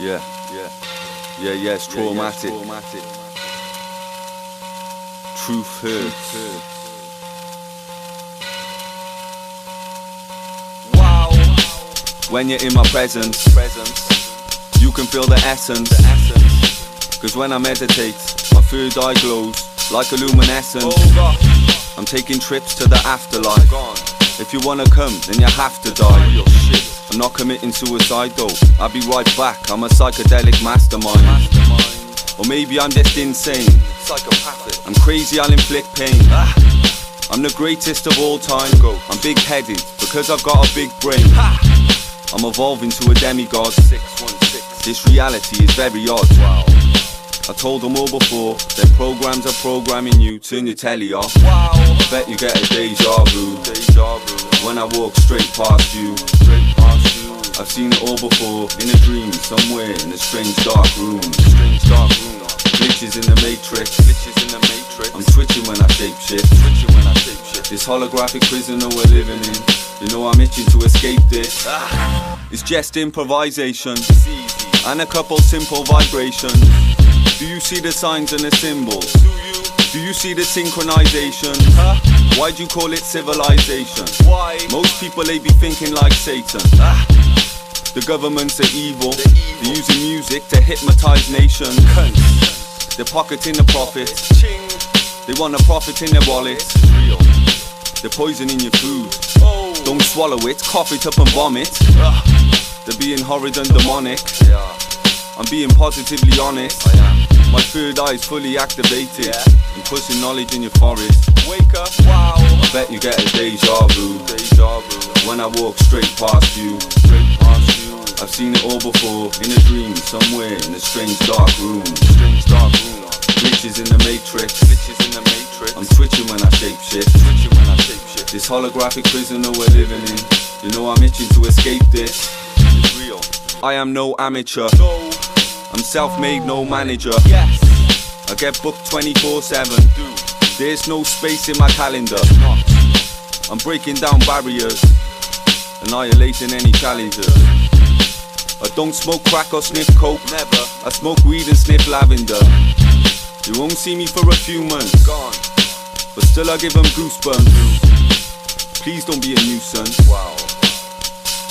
Yeah, it's Traumatik. Truthertz. Wow. When you're in my presence, you can feel the essence. Cause when I meditate, my third eye glows like a luminescence. Oh God. I'm taking trips to the afterlife. If you wanna come, then you have to die. Real shit. I'm not committing suicide though, I'll be right back. I'm a psychedelic mastermind. Or maybe I'm just insane. Psychopathic. I'm crazy, I'll inflict pain. I'm the greatest of all time. I'm big-headed because I've got a big brain. I'm evolving to a demigod. 616. This reality is very odd. Wow. I told them all before, their programs are programming you. Turn your telly off. Wow. I bet you get a deja vu when I walk straight past you. I've seen it all before, in a dream, somewhere in a strange dark room. Glitches in the matrix. I'm twitching when I shapeshift. This holographic prison that we're living in, you know I'm itching to escape this. It's just improvisation and a couple simple vibrations. Do you see the signs and the symbols? Do you see the synchronization? Why'd you call it civilization? Why? Most people, they be thinking like Satan. The governments are evil. They're using music to hypnotize nations. They're pocketing the profit. They want a profit in their wallet. They're poisoning your food. Don't swallow it, cough it up and vomit. They're being horrid and demonic. I'm being positively honest. My third eye is fully activated. I'm pushing knowledge in your forest. Wake up. Wow. I bet you get a deja vu when I walk straight past you. I've seen it all before, in a dream, somewhere in a strange dark room. Glitches in the matrix. I'm twitching when I shapeshift. This holographic prison that we're living in, you know I'm itching to escape this. It's real. I am no amateur. I'm self-made, no manager. Yes. I get booked 24/7. There's no space in my calendar. I'm breaking down barriers, annihilating any challenges. I don't smoke crack or sniff coke. Never. I smoke weed and sniff lavender. You won't see me for a few months. Gone. But still I give them goosebumps. Please don't be a nuisance. Wow.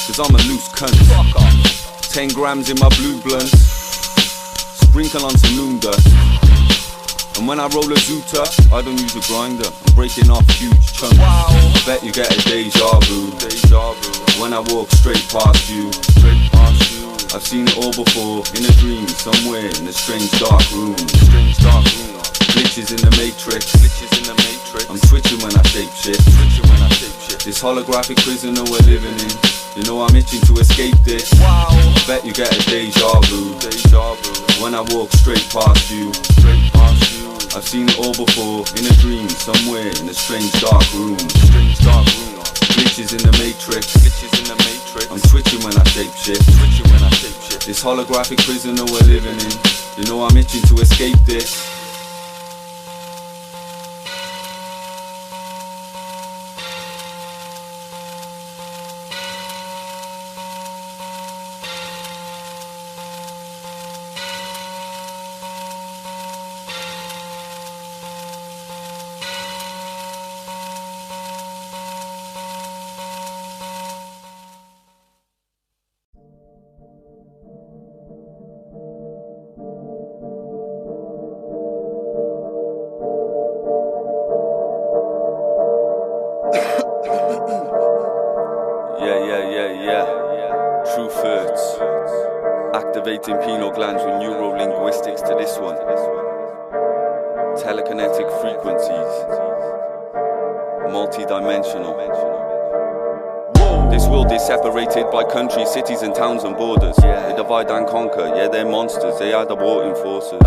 Cause I'm a loose cunt. Fuck off. 10 grams in my blue blunts. Sprinkle on some moon dust. And when I roll a zoota, I don't use a grinder. I'm breaking off huge chunks. Wow. I bet you get a deja vu when I walk straight past you. I've seen it all before, in a dream, somewhere in a strange dark room. Glitches in the matrix. I'm twitching when I shapeshift. This holographic prison that we're living in, you know I'm itching to escape this. Wow. I bet you get a deja vu when I walk straight past you. I've seen it all before, in a dream, somewhere in a strange dark room. Glitches in the matrix. I'm twitching when I shapeshift. This holographic prison that we're living in, you know I'm itching to escape this. Yeah. Truthertz. Activating pineal glands with neurolinguistics to this one. Telekinetic frequencies. Multi-dimensional. This world is separated by countries, cities and towns and borders. They divide and conquer, they're monsters, they are the warring forces.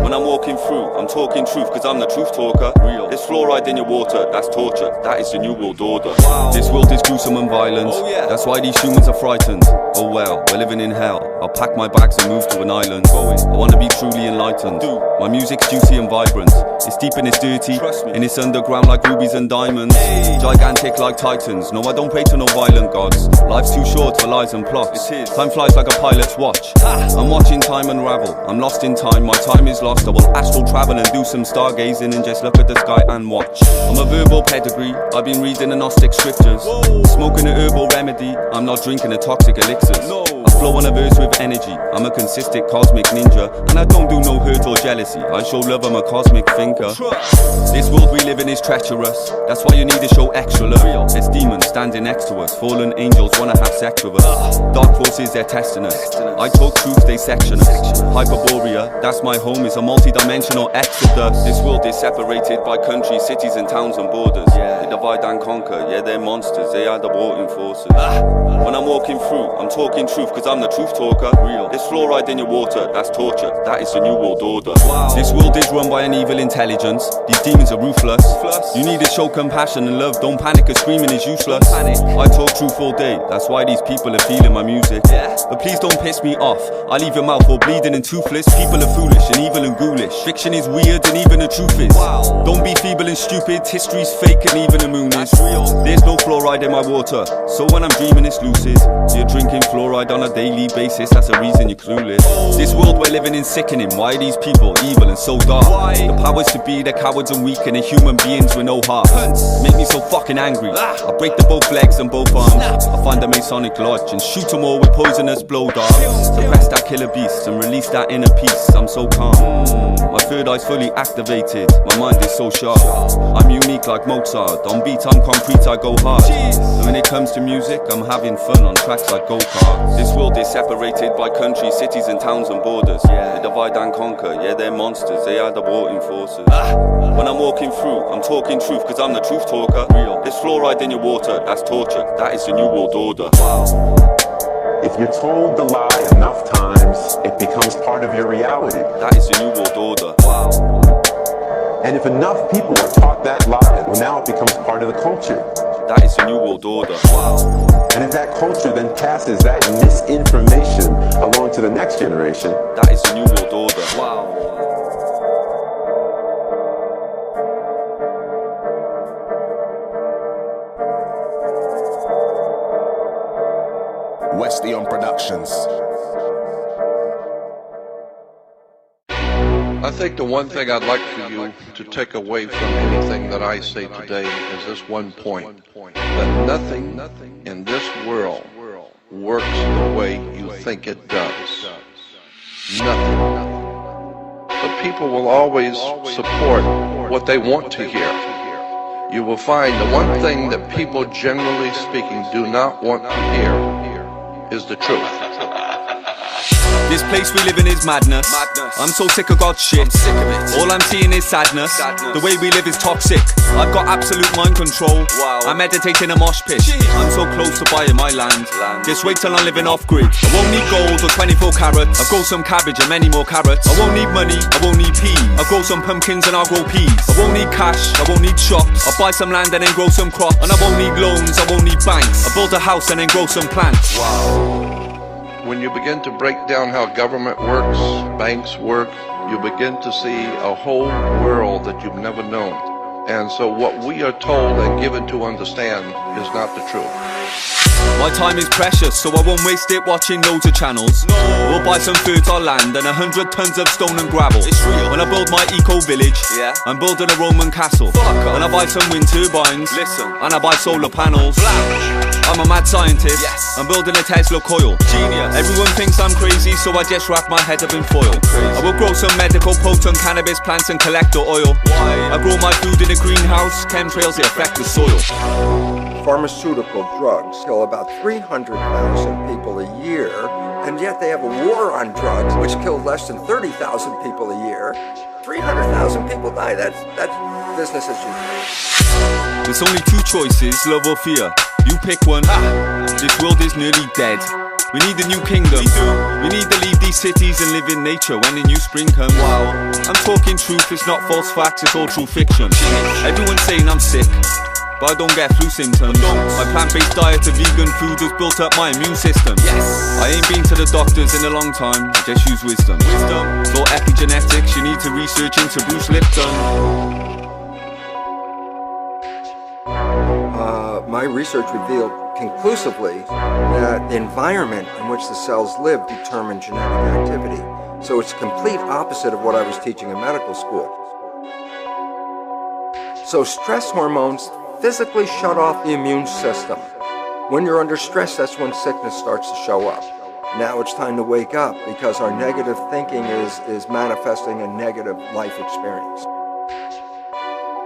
When I'm walking through, I'm talking truth cause I'm the truth talker. There's fluoride in your water, that's torture, that is the new world order. This world is gruesome and violent, that's why these humans are frightened. Oh well, we're living in hell, I'll pack my bags and move to an island. I wanna be truly enlightened, my music's juicy and vibrant. It's deep and it's dirty, and it's underground like rubies and diamonds. Gigantic like titans, no I don't pray to no violence. silent gods. Life's too short for lies and plots. Time flies like a pilot's watch. I'm watching time unravel. I'm lost in time, my time is lost. I will astral travel and do some stargazing and just look at the sky and watch. I'm a verbal pedigree, I've been reading the Gnostic scriptures. Smoking an herbal remedy, I'm not drinking a toxic elixirs. I flow on a verse with energy, I'm a consistent cosmic ninja. And I don't do no hurt or jealousy, I show love, I'm a cosmic thinker. This world we live in is treacherous, that's why you need to show extra love. There's demons standing next to us, fallen angels wanna have sex with us. Dark forces, they're testing us, I talk truth, they section us. Hyperborea, that's my home, is a multi-dimensional exodus. This world is separated by countries, cities and towns and borders. They divide and conquer, yeah they're monsters, they are the warring forces. When I'm walking through, I'm talking truth cause I'm the truth talker. There's fluoride in your water, that's torture, that is the new world order. This world is run by an evil intelligence, these demons are ruthless. You need to show compassion and love, don't panic cause screaming is useless. I talk truth all day, that's why these people are feeling my music. But please don't piss me off, I leave your mouth all bleeding and toothless. People are foolish and evil and ghoulish, fiction is weird and even the truth is. Don't be feeble and stupid, history's fake and even the moon is. There's no fluoride in my water, so when I'm dreaming it's lucid. You're drinking fluoride on a daily basis, that's the reason you're clueless. This world we're living in sickening, why are these people evil and so dark? The powers to be, they're cowards and weak and they're human beings with no heart. Make me so fucking angry, I break the both legs and both arms. I find a Masonic lodge and shoot them all with poisonous blow darts. Suppress that killer beast and release that inner peace, I'm so calm. My third eye's fully activated, my mind is so sharp. I'm unique like Mozart, on beat I'm concrete, I go hard. And when it comes to music, I'm having fun on tracks like go-karts. This world is separated by countries, cities and towns and borders. They divide and conquer, yeah they're monsters, they are the warring forces. When I'm walking through, I'm talking truth cause I'm the truth talker. There's fluoride in your water, that's torture, that is the new world order. If you're told the lie enough times, it becomes part of your reality. That is the new world order. And if enough people are taught that lie, well now it becomes part of the culture. That is the new world order. And if that culture then passes that misinformation along to the next generation, that is the new world order. Westion Productions. I think the one thing I'd like for you to take away from anything that I say today is this one point, that nothing in this world works the way you think it does. Nothing. But people will always support what they want to hear. You will find the one thing that people, generally speaking, do not want to hear is the truth. This place we live in is madness. I'm so sick of God's shit. All I'm seeing is sadness. The way we live is toxic. I've got absolute mind control. I meditate in a mosh pit. I'm so close to buying my land. Just wait till I'm living off grid. I won't need gold or 24 carats. I'll grow some cabbage and many more carrots. I won't need money, I won't need peas. I'll grow some pumpkins and I'll grow peas. I won't need cash, I won't need shops. I'll buy some land and then grow some crops. And I won't need loans, I won't need banks. I'll build a house and then grow some plants. When you begin to break down how government works, banks work, you begin to see a whole world that you've never known. And so what we are told and given to understand is not the truth. My time is precious, so I won't waste it watching loads of channels. We'll buy some fertile land and 100 tons of stone and gravel. It's real. When I build my eco-village, I'm building a Roman castle. When I buy some wind turbines, and I buy solar panels. I'm a mad scientist, I'm building a Tesla coil. Genius. Everyone thinks I'm crazy, so I just wrap my head up in foil. I will grow some medical potent cannabis plants and collect the oil. I grow my food in a greenhouse, chemtrails they affect the soil. Pharmaceutical drugs kill about 300,000 people a year, and yet they have a war on drugs, which kill less than 30,000 people a year. 300,000 people die. That's business as usual. There's only two choices, love or fear. You pick one. This world is nearly dead. We need a new kingdom. We need to leave these cities and live in nature when the new spring comes. I'm talking truth, it's not false facts, it's all true fiction. Everyone's saying I'm sick, but I don't get flu symptoms. My plant-based diet of vegan food has built up my immune system. I ain't been to the doctors in a long time, I just use wisdom. For epigenetics, you need to research into Bruce Lipton. My research revealed conclusively that the environment in which the cells live determine genetic activity. So it's complete opposite of what I was teaching in medical school. So stress hormones physically shut off the immune system. When you're under stress, that's when sickness starts to show up. Now it's time to wake up because our negative thinking is manifesting a negative life experience.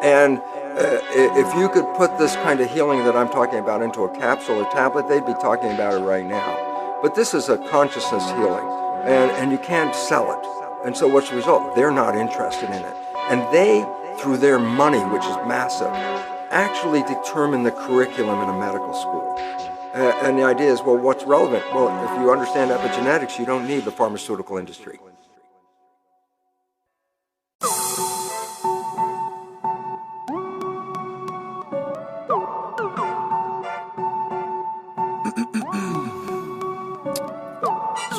And if you could put this kind of healing that I'm talking about into a capsule or tablet, they'd be talking about it right now. But this is a consciousness healing, and you can't sell it. And so what's the result? They're not interested in it. And they, through their money, which is massive, actually determine the curriculum in a medical school. And the idea is, well, what's relevant? Well, if you understand epigenetics, you don't need the pharmaceutical industry.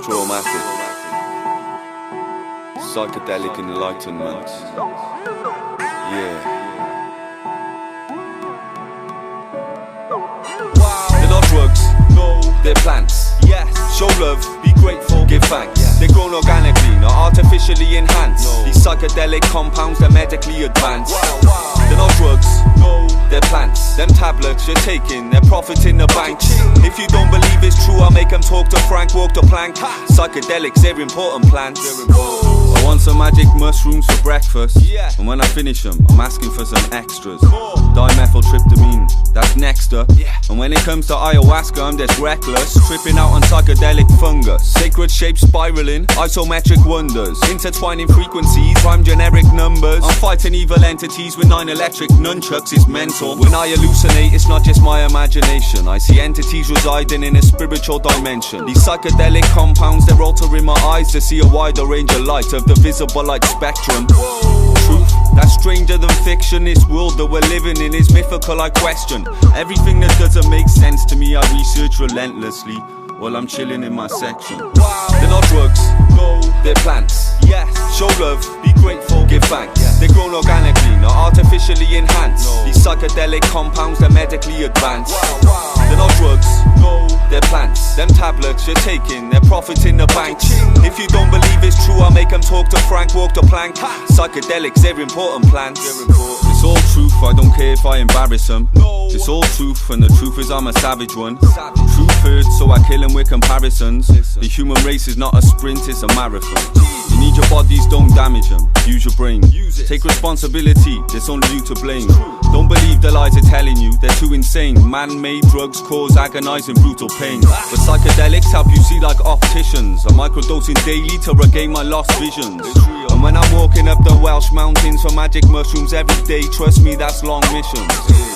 Traumatik, psychedelic enlightenment. Yeah. They're not drugs, no, they're plants. Yes, show love, be grateful, give thanks. Yes. They're grown organically, not artificially enhanced. No. These psychedelic compounds, they're medically advanced. Wow. They're not drugs, no, they're plants. Them tablets you're taking, they're profiting the banks. If you don't believe it's true, I'll make them talk to Frank, walk the plank. Psychedelics, they're important plants. I want some magic mushrooms for breakfast. Yeah. And when I finish them, I'm asking for some extras. Dimethyltryptamine, that's next up. Yeah. And when it comes to ayahuasca, I'm just reckless. Tripping out on psychedelic fungus. Sacred shapes spiraling, isometric wonders. Intertwining frequencies, rhyme generic numbers. I'm fighting evil entities with 9 electric nunchucks, it's mental. When I hallucinate, it's not just my imagination. I see entities residing in a spiritual dimension. These psychedelic compounds, they're altering my eyes to see a wider range of light of the visible light spectrum. Truth, that's stranger than fiction. This world that we're living in is mythical, I question. Everything that doesn't make sense to me, I research relentlessly while I'm chilling in my section. They're not drugs, no, they're plants. Yes, show love, be grateful, give thanks. Yes. They're grown organically, not artificially enhanced. No. These psychedelic compounds, they're medically advanced. They're not drugs, no, they're plants. Them tablets you're taking, they're profiting the banks. If you don't believe it's true, I'll make them talk to Frank, walk the plank. Psychedelics, they're important plants. It's all truth, I don't care if I embarrass them. No. It's all truth, and the truth is I'm a savage one. Truth hurts, so I kill them with comparisons. The human race is not a sprint, it's a marathon. You need your bodies, don't damage them. Use your brain, take responsibility, there's only you to blame. Don't believe the lies they're telling you, they're too insane. Man-made drugs cause agonizing brutal pain, but psychedelics help you see like opticians. I'm microdosing daily to regain my lost visions. And when I'm walking up the Welsh mountains for magic mushrooms every day, trust me, that's long missions.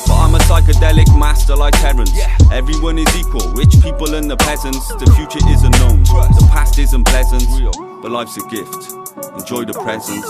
But I'm a psychedelic master like Terrence. Everyone is equal, rich people and the peasants. The future is unknown, the past isn't pleasant, but life's a gift, enjoy the present.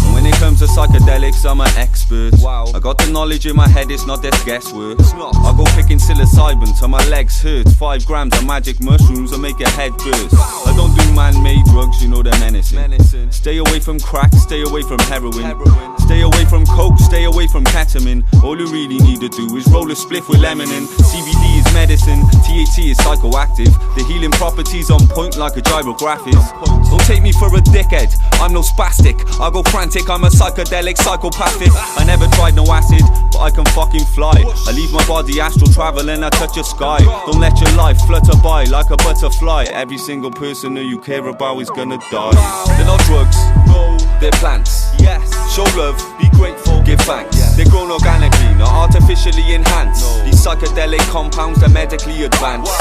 And when it comes to psychedelics, I'm an expert. I got the knowledge in my head, it's not just guesswork. I go picking psilocybin till my legs hurt. 5 grams of magic mushrooms will make your head burst. I don't do man-made drugs, you know they're menacing. Stay away from crack, stay away from heroin. Stay away from coke, stay away from ketamine. All you really need to do is roll a spliff with lemon in. CBD is medicine, THC is psychoactive. The healing properties on point like a gyrographist. Don't take me for a dickhead, I'm no spastic. I go frantic, I'm a psychedelic, psychopathic. I never tried no acid, but I can fucking fly. I leave my body astral travel and I touch the sky. Don't let your life flutter by like a butterfly. Every single person that you care about is gonna die. They're not drugs, no, they're plants. Yes, show love, be grateful, give thanks. They're grown organically, not artificially enhanced. These psychedelic compounds, they're medically advanced.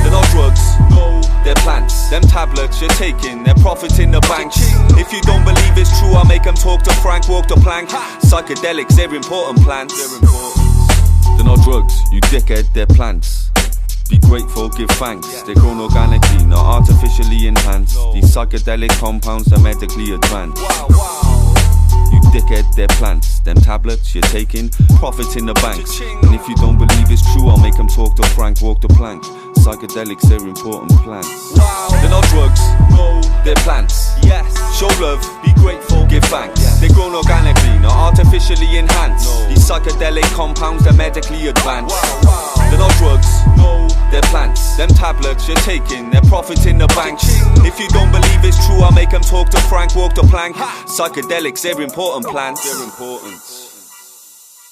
They're not drugs, no, they're plants. Them tablets you're taking, they're profiting the banks. If you don't believe it's true, I'll make them talk to Frank, walk the plank. Psychedelics, they're important plants. They're not drugs, you dickhead, they're plants. Be grateful, give thanks. They're grown organically, not artificially enhanced. These psychedelic compounds, they're medically advanced. You dickhead, they're plants. Them tablets you're taking, profit in the banks. And if you don't believe it's true, I'll make them talk to Frank, walk the plank. Psychedelics, they're important plants. They're not drugs, no, they're plants. Yes, show love, be grateful, give thanks. They're grown organically, not artificially enhanced. These psychedelic compounds, they're medically advanced. They're not drugs, no, they're plants. Them tablets you're taking, they're profiting the banks. If you don't believe it's true, I'll make them talk to Frank, walk the plank. Psychedelics, they're important plants. They're important.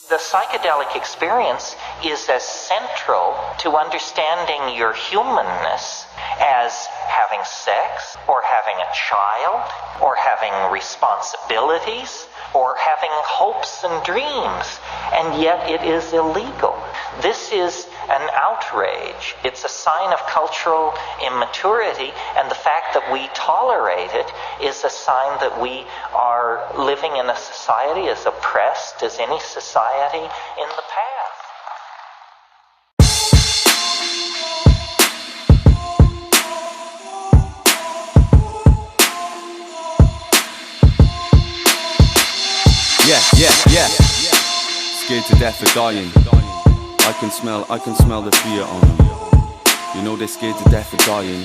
The psychedelic experience is as central to understanding your humanness as having sex, or having a child, or having responsibilities, or having hopes and dreams, and yet it is illegal. This is an outrage. It's a sign of cultural immaturity, and the fact that we tolerate it is a sign that we are living in a society as oppressed as any society in the past. Yeah. Scared to death of dying. I can smell the fear on them. You know they're scared to death of dying.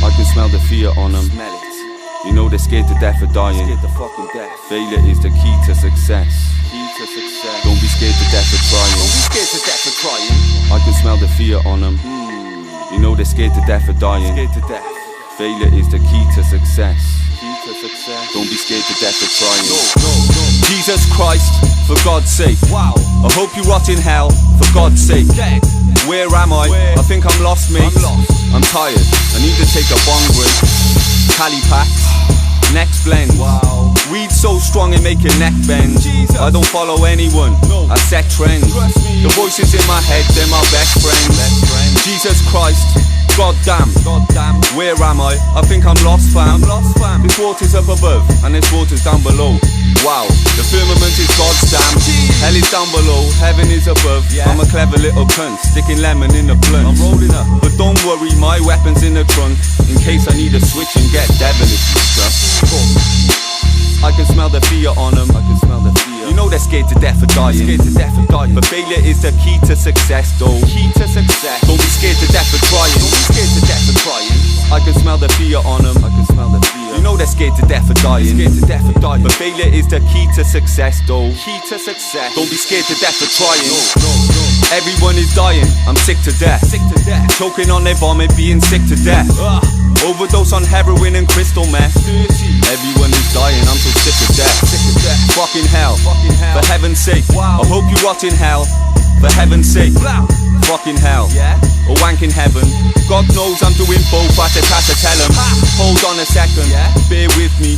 I can smell the fear on them. Smell it. You know they're scared to death of dying. Scared to fucking death. Failure is the key to success. Don't be scared to death of trying. Don't be scared to death of trying. I can smell the fear on them. You know they're scared to death of dying. Scared to death. Failure is the key to success. Don't be scared to death of trying. No. Jesus Christ, for God's sake. Wow. I hope you rot in hell, for God's sake. Where am I? I think I'm lost, mate. I'm tired. I need to take a bong break. Cali packs, next blend. Wow. Weed so strong it make your neck bend. Jesus. I don't follow anyone. No. I set trends. The voices in my head, they're my best friends. Jesus Christ. God damn, where am I? I think I'm lost, fam. This water's up above, and this water's down below. Wow, the firmament is God's dam. Hell is down below, heaven is above. I'm a clever little cunt, sticking lemon in the blunt. I'm rolling up, but don't worry, my weapon's in the trunk, in case I need a switch and get devilish stuff. I can smell the fear on them. You know they're scared to death of dying. But failure is the key to success, though. Don't be scared to death of trying. I can smell the fear on them. You know they're scared to death of dying. But failure is the key to success, though. Don't be scared to death of trying. Everyone is dying, I'm sick to death. Choking on their vomit, being sick to death. Overdose on heroin and crystal meth. Everyone is dying, I'm so sick of death. Fucking hell, for heaven's sake. I hope you rot in hell, for heaven's sake. Fucking hell, or wank in heaven. God knows I'm doing both, I just have to tell him. Hold on a second, bear with me.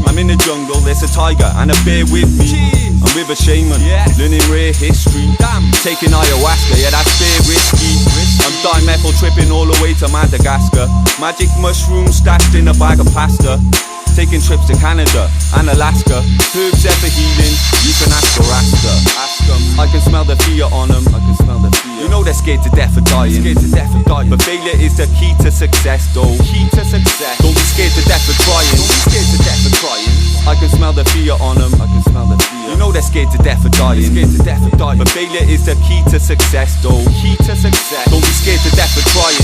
I'm in the jungle, there's a tiger and a bear with me. I'm with a shaman, learning rare history. Taking ayahuasca, yeah that's beer risky. I'm dimethyl tripping all the way to Madagascar. Magic mushrooms stashed in a bag of pasta. Taking trips to Canada and Alaska. Herbs there for healing, you can ask or ask her. I can smell the fear on them. You know they're scared to death of dying. But failure is the key to success, though. Don't be scared to death of trying. I can smell the fear on them. You know they're scared to death of dying. But failure is the key to success, though. Don't be scared to death of trying.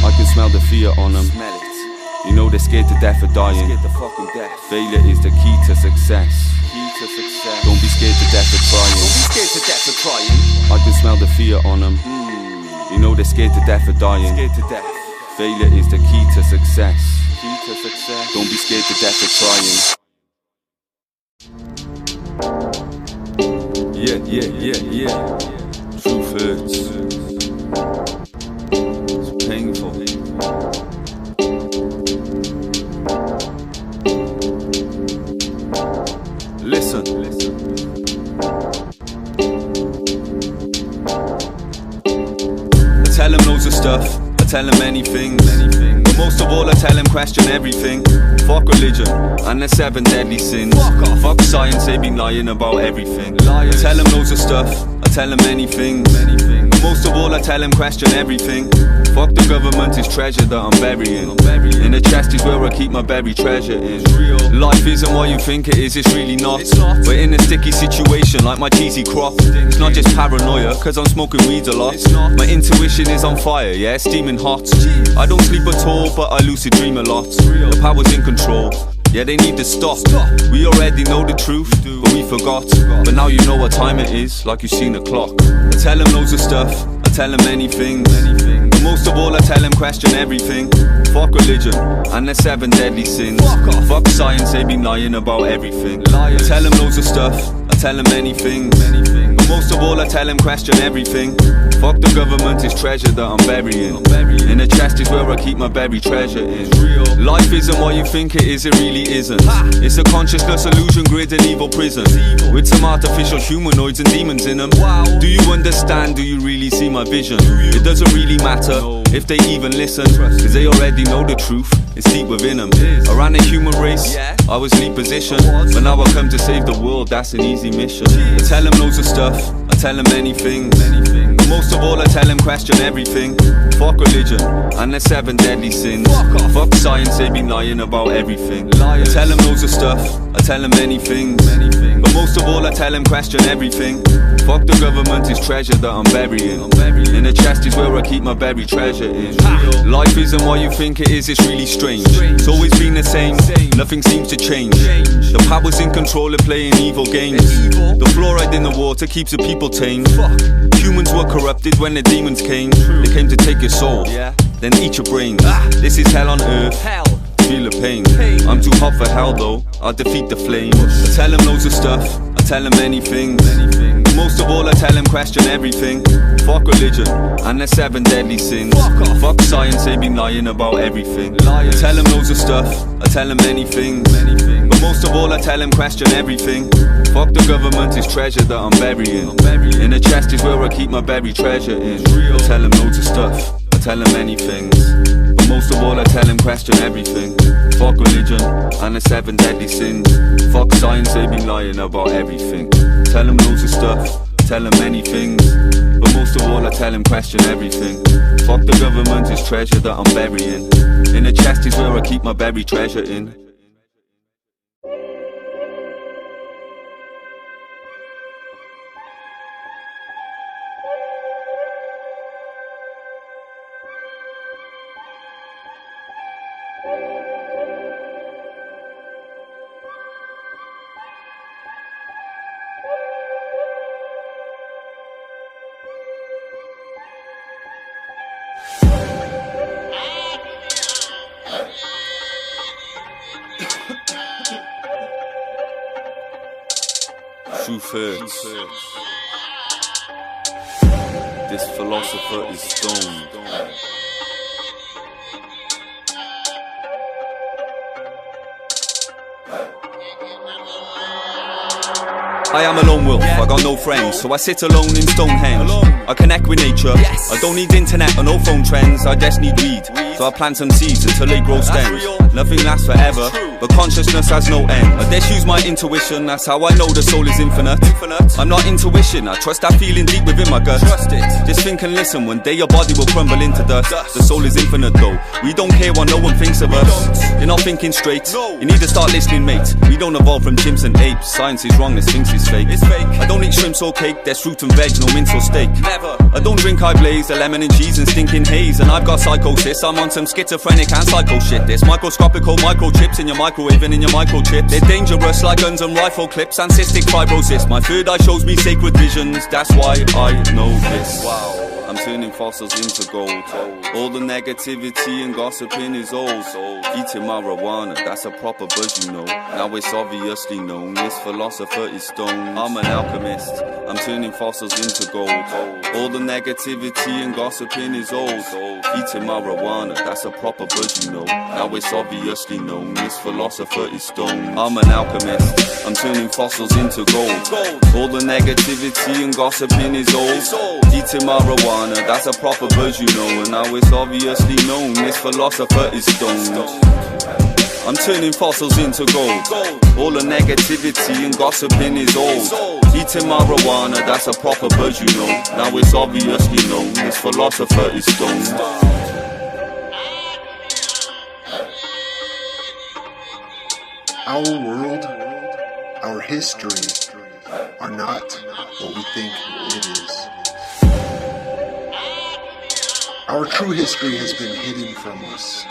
I can smell the fear on them. You know they're scared to death of dying. Failure is the key to success. Don't be scared to death of trying. I can smell the fear on them. You know they're scared to death of dying. Failure is the key to success. Don't be scared to death of trying. Yeah. Truth hurts. It's painful. Listen. I tell him loads of stuff, I tell him many things. But most of all I tell him question everything. Fuck religion and the 7 deadly sins. Fuck science, they be lying about everything. I tell him loads of stuff, I tell him many things. But most of all I tell him question everything. Fuck the government, is treasure that I'm burying. In the chest is where I keep my buried treasure is. Life isn't what you think it is, it's really not. We're in a sticky situation like my cheesy crop. It's not just paranoia, cause I'm smoking weed a lot. My intuition is on fire, yeah, steaming hot. I don't sleep at all, but I lucid dream a lot. The power's in control, Yeah, they need to stop. We already know the truth, but we forgot. But now you know what time it is, like you've seen a clock. I tell them loads of stuff, I tell them many things. But most of all I tell them question everything. Fuck religion and the 7 deadly sins. Fuck science, they be lying about everything. I tell them loads of stuff, I tell them many things. But most of all I tell them question everything. Fuck the government, it's treasure that I'm burying. In the chest is where I keep my buried treasure in. Life isn't what you think it is, it really isn't. It's a consciousness illusion grid and evil prison, with some artificial humanoids and demons in them. Do you understand, do you really see my vision? It doesn't really matter if they even listen, cause they already know the truth, it's deep within them. I ran a human race, I was lead position, but now I come to save the world, that's an easy mission. I tell them loads of stuff, I tell them many things. But most of all I tell them question everything. Fuck religion and the 7 deadly sins. Fuck science, they be lying about everything. I tell them loads of stuff, I tell them many things. But most of all I tell them question everything. Fuck the government, it's treasure that I'm burying. In the chest is where I keep my buried treasure in. Life isn't what you think it is, it's really strange. It's always been the same, nothing seems to change. The power's in control of playing evil games. The fluoride in the water keeps the people tame. Humans were corrupted when the demons came. They came to take your soul, then eat your brains. This is hell on earth, feel the pain. I'm too hot for hell though, I'll defeat the flame. I tell them loads of stuff, I tell them many things. Most of all I tell them question everything. Fuck religion and the 7 deadly sins. Fuck science, they be lying about everything. I tell them loads of stuff, I tell them many things. But most of all I tell them question everything. Fuck the government, it's treasure that I'm burying. In the chest is where I keep my buried treasure in. I tell them loads of stuff, I tell them many things. But most of all I tell them question everything. Fuck religion and the 7 deadly sins. Fuck science, they be lying about everything. Tell them loads of stuff, tell them many things. But most of all I tell them question everything. Fuck the government, it's treasure that I'm burying. In the chest is where I keep my buried treasure in. Truthertz. This philosopher is stoned. I am a lone wolf, I got no friends, so I sit alone in Stonehenge. I connect with nature, I don't need internet or no phone trends, I just need weed. So I plant some seeds until they grow stems. Nothing lasts forever, but consciousness has no end. I just use my intuition, that's how I know the soul is infinite. I'm not intuition, I trust that feeling deep within my gut. Just think and listen, one day your body will crumble into dust. The soul is infinite though, we don't care what no one thinks of us. You're not thinking straight, you need to start listening mate. We don't evolve from chimps and apes, science is wrong, this thinks it's fake. I don't eat shrimps or cake, there's fruit and veg, no mince or steak. I don't drink high blaze, the lemon and cheese and stinking haze. And I've got psychosis, I'm on some schizophrenic and psycho shit. There's microscopical microchips in your microwave and in your microchips. They're dangerous like guns and rifle clips and cystic fibrosis. My third eye shows me sacred visions, that's why I know this. Wow. I'm turning fossils into gold. All the negativity and gossiping is old. Eating marijuana, that's a proper buzz, you know. Now it's obviously known, this philosopher is stoned. I'm an alchemist, I'm turning fossils into gold. All the negativity and gossiping is old. Eating marijuana, that's a proper buzz, you know. Now it's obviously known, this philosopher is stoned. I'm an alchemist, I'm turning fossils into gold. All the negativity and gossiping is old. Eating marijuana, that's a proper buzz, you know. And now it's obviously known, this philosopher is stoned. I'm turning fossils into gold. All the negativity and gossiping is old. Eating marijuana, that's a proper buzz, you know. Now it's obviously known, this philosopher is stoned. Our world, our history, are not what we think it is. Our true history has been hidden from us.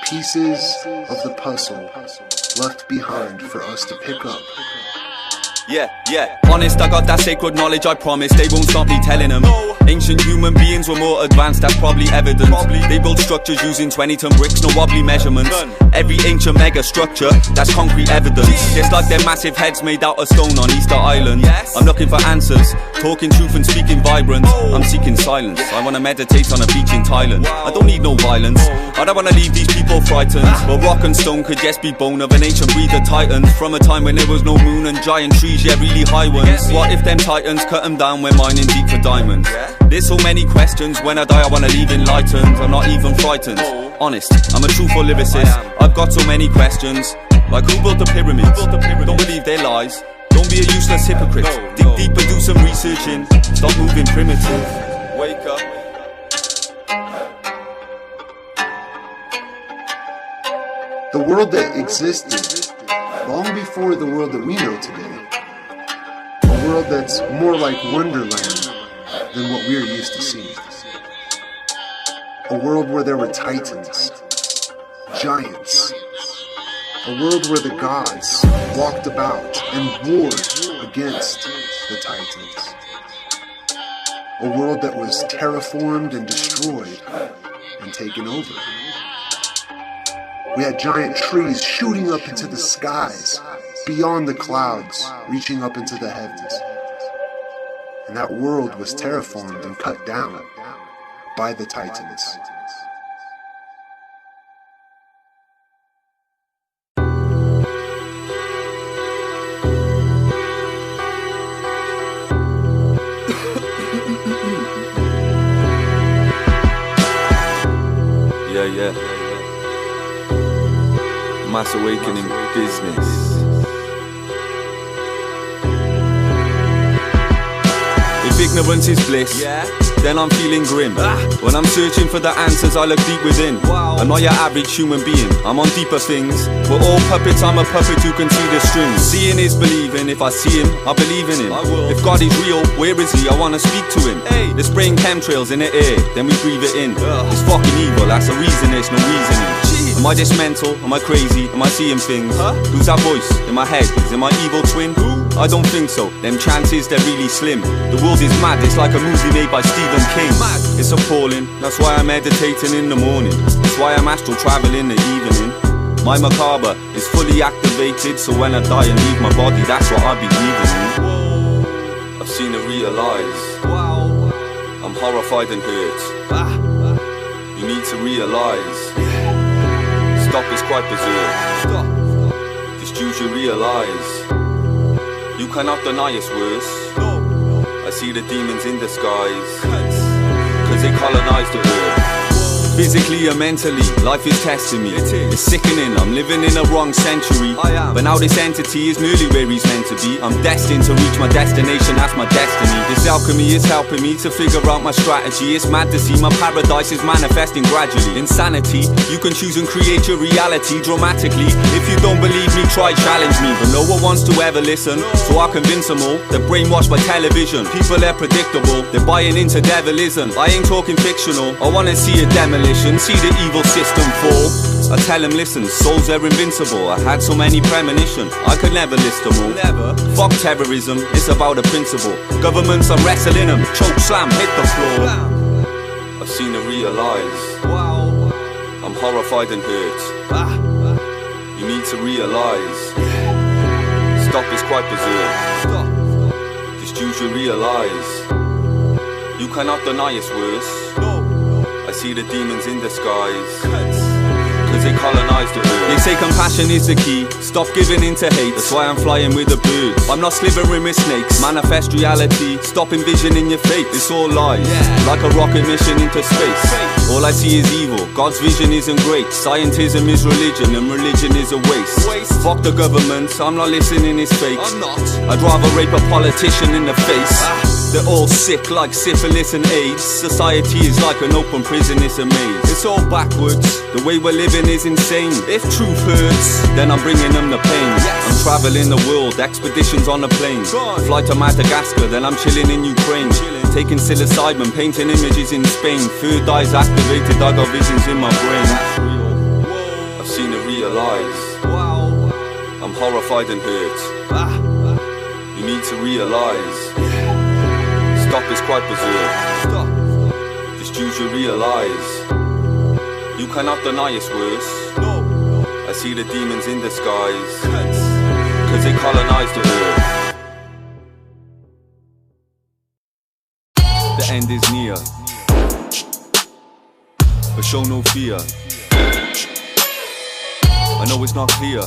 Pieces of the puzzle left behind for us to pick up. Yeah, honest, I got that sacred knowledge, I promise. They won't stop me telling them. Ancient human beings were more advanced, that's probably evident. They built structures using 20-ton bricks, no wobbly measurements. Every ancient mega structure, that's concrete evidence. Just like their massive heads made out of stone on Easter Island. I'm looking for answers, talking truth and speaking vibrant. I'm seeking silence, I wanna meditate on a beach in Thailand. I don't need no violence, I don't wanna leave these people frightened. But rock and stone could just be bone of an ancient breed of titans. From a time when there was no moon and giant trees, yeah, really high ones. What if them titans cut them down when mining deep for diamonds? There's so many questions, when I die I wanna leave enlightened. I'm not even frightened, honest, I'm a truthful lyricist. I've got so many questions, like who built the pyramids? Don't believe their lies, don't be a useless hypocrite. Dig deep and do some researching, stop moving primitive. Wake up. The world that existed long before the world that we know today. A world that's more like Wonderland than what we're used to seeing. A world where there were titans, giants. A world where the gods walked about and warred against the titans. A world that was terraformed and destroyed and taken over. We had giant trees shooting up into the skies, beyond the clouds, reaching up into the heavens. And that world was terraformed and cut down by the titans. Yeah. Mass awakening business. If ignorance is bliss, then I'm feeling grim. When I'm searching for the answers, I look deep within. I'm not your average human being, I'm on deeper things. We're all puppets, I'm a puppet who can see the strings. Seeing is believing, if I see him, I believe in him. If God is real, where is he? I wanna speak to him. They're spraying chemtrails in the air, then we breathe it in. It's fucking evil, that's the reason, there's no reasoning. Am I just mental? Am I crazy? Am I seeing things? Who's that voice in my head? Is it my evil twin? I don't think so, them chances they're really slim. The world is mad, it's like a movie made by Stephen King. It's appalling, that's why I'm meditating in the morning. That's why I'm astral traveling in the evening. My macabre is fully activated, so when I die and leave my body, that's what I be leaving in. I've seen it realize, I'm horrified and hurt. You need to realize, stop is quite berserk. Just use your realize, you cannot deny it's worse. I see the demons in disguise, cause they colonize the earth. Physically and mentally, life is testing me. It's sickening, I'm living in a wrong century. But now this entity is nearly where he's meant to be. I'm destined to reach my destination, that's my destiny. This alchemy is helping me to figure out my strategy. It's mad to see my paradise is manifesting gradually. Insanity, you can choose and create your reality dramatically. If you don't believe me, try challenge me. But no one wants to ever listen, so I convince them all. They're brainwashed by television, people are predictable. They're buying into devilism, I ain't talking fictional. I wanna see a demolition, see the evil system fall. I tell them, listen, souls are invincible. I had so many premonitions, I could never list them all. Fuck terrorism, it's about a principle. Governments, I'm wrestling them, choke slam, hit the floor. I've seen it realize, I'm horrified and hurt. You need to realize, stop is quite berserk. Just use your realize, you cannot deny it's worse. I see the demons in disguise, cause they colonize the earth. They say compassion is the key, stop giving in to hate. That's why I'm flying with the birds, I'm not slithering with snakes. Manifest reality, stop envisioning your fate. It's all lies, like a rocket mission into space. All I see is evil, God's vision isn't great. Scientism is religion and religion is a waste. Fuck the government, I'm not listening, it's fake. I'd rather rape a politician in the face. They're all sick like syphilis and AIDS. Society is like an open prison, it's a maze. It's all backwards, the way we're living is insane. If truth hurts, then I'm bringing them the pain. I'm traveling the world, expeditions on a plane. Fly to Madagascar, then I'm chilling in Ukraine. Taking psilocybin, painting images in Spain. Third eye's activated, I got visions in my brain. I've seen it realize, horrified and hurt. You need to realize. Stop is quite berserk. Just choose to realize. You cannot deny it's worse. I see the demons in disguise, cause they colonize the earth. The end is near, but show no fear. I know it's not clear,